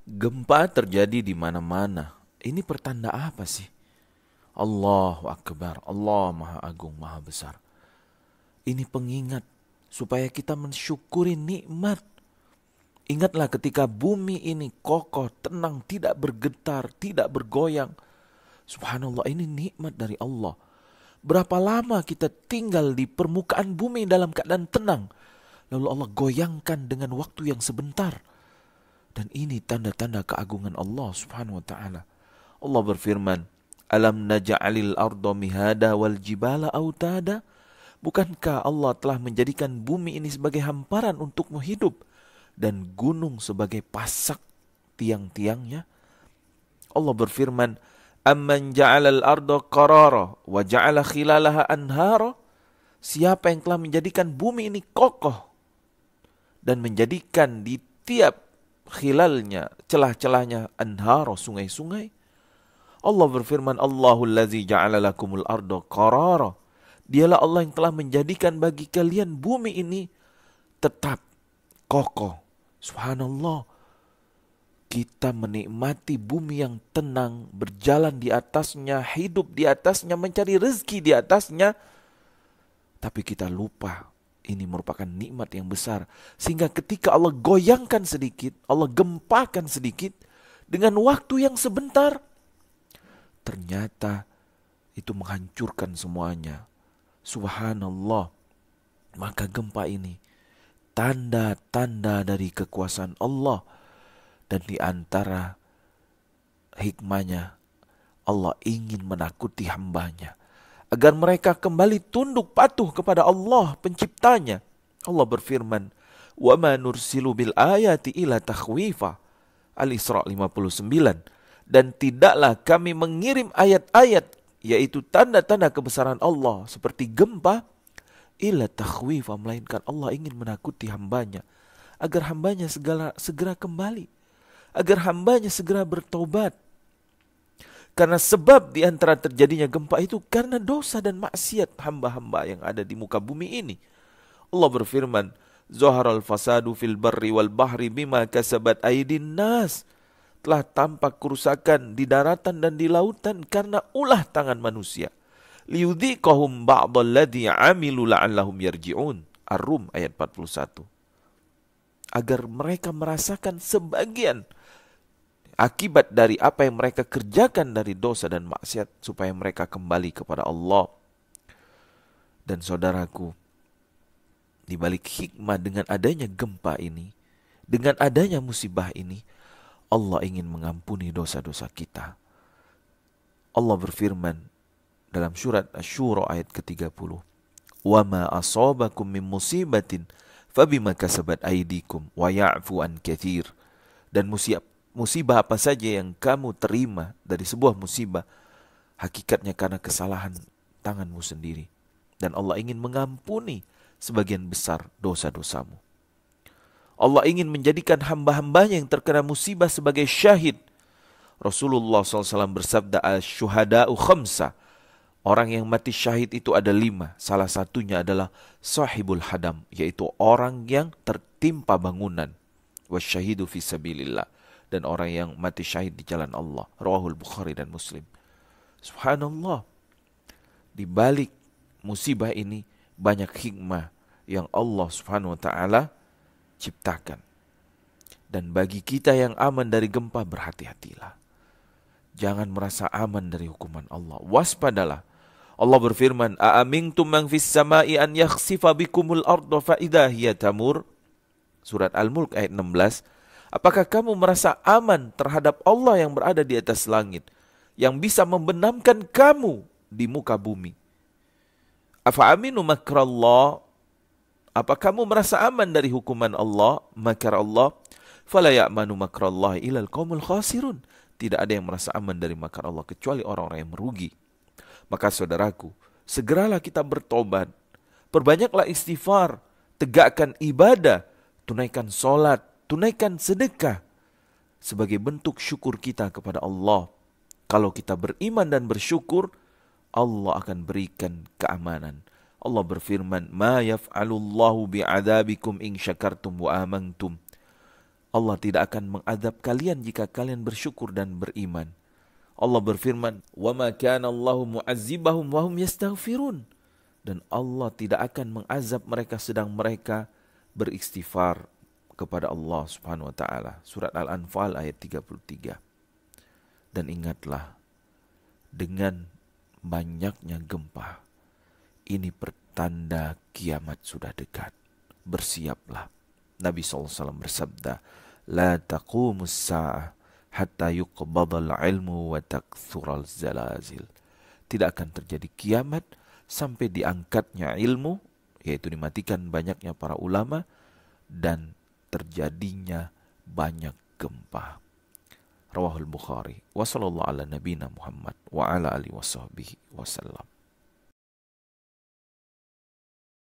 Gempa terjadi di mana-mana. Ini pertanda apa sih? Allahu Akbar, Allah Maha Agung, Maha Besar. Ini pengingat supaya kita mensyukuri nikmat. Ingatlah ketika bumi ini kokoh, tenang, tidak bergetar, tidak bergoyang. Subhanallah, ini nikmat dari Allah. Berapa lama kita tinggal di permukaan bumi dalam keadaan tenang, lalu Allah goyangkan dengan waktu yang sebentar. Dan ini tanda-tanda keagungan Allah subhanahu wa ta'ala. Allah berfirman, Alam naja'alil arda mihada wal jibala autada. Bukankah Allah telah menjadikan bumi ini sebagai hamparan untukmu hidup dan gunung sebagai pasak tiang-tiangnya? Allah berfirman, Amman ja'alal arda qarara wa ja'ala khilalaha anhara. Siapa yang telah menjadikan bumi ini kokoh dan menjadikan di tiap khilalnya, celah-celahnya anhara, sungai-sungai. Allah berfirman, Allahul ladzi ja'ala lakumul arda qarara. Dialah Allah yang telah menjadikan bagi kalian bumi ini tetap kokoh. Subhanallah. Kita menikmati bumi yang tenang, berjalan di atasnya, hidup di atasnya, mencari rezeki di atasnya. Tapi kita lupa ini merupakan nikmat yang besar. Sehingga ketika Allah goyangkan sedikit, Allah gempakan sedikit dengan waktu yang sebentar, ternyata itu menghancurkan semuanya. Subhanallah. Maka gempa ini tanda-tanda dari kekuasaan Allah. Dan di antara hikmahnya, Allah ingin menakuti hambanya agar mereka kembali tunduk patuh kepada Allah penciptanya. Allah berfirman, "Wa ma nursilu bil ayati ila takhwifa." Al-Isra 59. Dan tidaklah kami mengirim ayat-ayat, yaitu tanda-tanda kebesaran Allah seperti gempa, ila takhwifa, melainkan Allah ingin menakuti hambanya agar hambanya segera kembali, agar hambanya segera bertobat. Karena sebab di antara terjadinya gempa itu karena dosa dan maksiat hamba-hamba yang ada di muka bumi ini. Allah berfirman, Zaharal fasadu fil barri wal bahri bima kasabat aydin nas. Telah tampak kerusakan di daratan dan di lautan karena ulah tangan manusia. Liyudhiqahum ba'dalladhi amilu la'allahum yarji'un. Ar-Rum ayat 41. Agar mereka merasakan sebagian akibat dari apa yang mereka kerjakan dari dosa dan maksiat, supaya mereka kembali kepada Allah. Dan saudaraku, di balik hikmah dengan adanya gempa ini, dengan adanya musibah ini, Allah ingin mengampuni dosa-dosa kita. Allah berfirman dalam surat Asy-Syura ayat ke-30, "Wa ma asabakum min musibatin fabima kasabat aydikum wa ya'fu an katsir." Dan musibah apa saja yang kamu terima dari sebuah musibah, hakikatnya karena kesalahan tanganmu sendiri. Dan Allah ingin mengampuni sebagian besar dosa-dosamu. Allah ingin menjadikan hamba-hambanya yang terkena musibah sebagai syahid. Rasulullah SAW bersabda, "Asy-syuhada'u khamsa." Orang yang mati syahid itu ada 5. Salah satunya adalah sahibul hadam, yaitu orang yang tertimpa bangunan. Wasyahidu fi sabilillah. Dan orang yang mati syahid di jalan Allah. Rawahul Bukhari dan Muslim. Subhanallah. Di balik musibah ini banyak hikmah yang Allah subhanahu wa ta'ala ciptakan. Dan bagi kita yang aman dari gempa, berhati-hatilah. Jangan merasa aman dari hukuman Allah. Waspadalah. Allah berfirman, "Aamintum man fis sama'i an yakhsifa bikumul arda fa idza hiya tamur." Surat Al-Mulk ayat 16. Apakah kamu merasa aman terhadap Allah yang berada di atas langit, yang bisa membenamkan kamu di muka bumi? Afa aminu makrallah. Apa kamu merasa aman dari hukuman Allah, makar Allah? Fala ya'manu makrallahi ilal qaumul khasirun. Tidak ada yang merasa aman dari makar Allah kecuali orang-orang yang merugi. Maka saudaraku, segeralah kita bertobat. Perbanyaklah istighfar, tegakkan ibadah, tunaikan solat, tunaikan sedekah sebagai bentuk syukur kita kepada Allah. Kalau kita beriman dan bersyukur, Allah akan berikan keamanan. Allah berfirman, "Ma yaf'alullahu bi'adabikum in syakartum wa amantum." Allah tidak akan mengadab kalian jika kalian bersyukur dan beriman. Allah berfirman, "Wa ma kana Allahu mu'azzibahum wa hum yastaghfirun." Dan Allah tidak akan mengazab mereka sedang mereka beristighfar kepada Allah Subhanahu wa taala. Surat Al-Anfal ayat 33. Dan ingatlah, dengan banyaknya gempa, ini pertanda kiamat sudah dekat. Bersiaplah. Nabi SAW bersabda, "La taqumus sa'ah hatta yuqbadal ilmu wa takthural zalazil." Tidak akan terjadi kiamat sampai diangkatnya ilmu, yaitu dimatikan banyaknya para ulama, dan terjadinya banyak gempa. Rawahul Bukhari. Wa sallallahu ala nabina Muhammad wa ala alihi wasahbihi wasallam.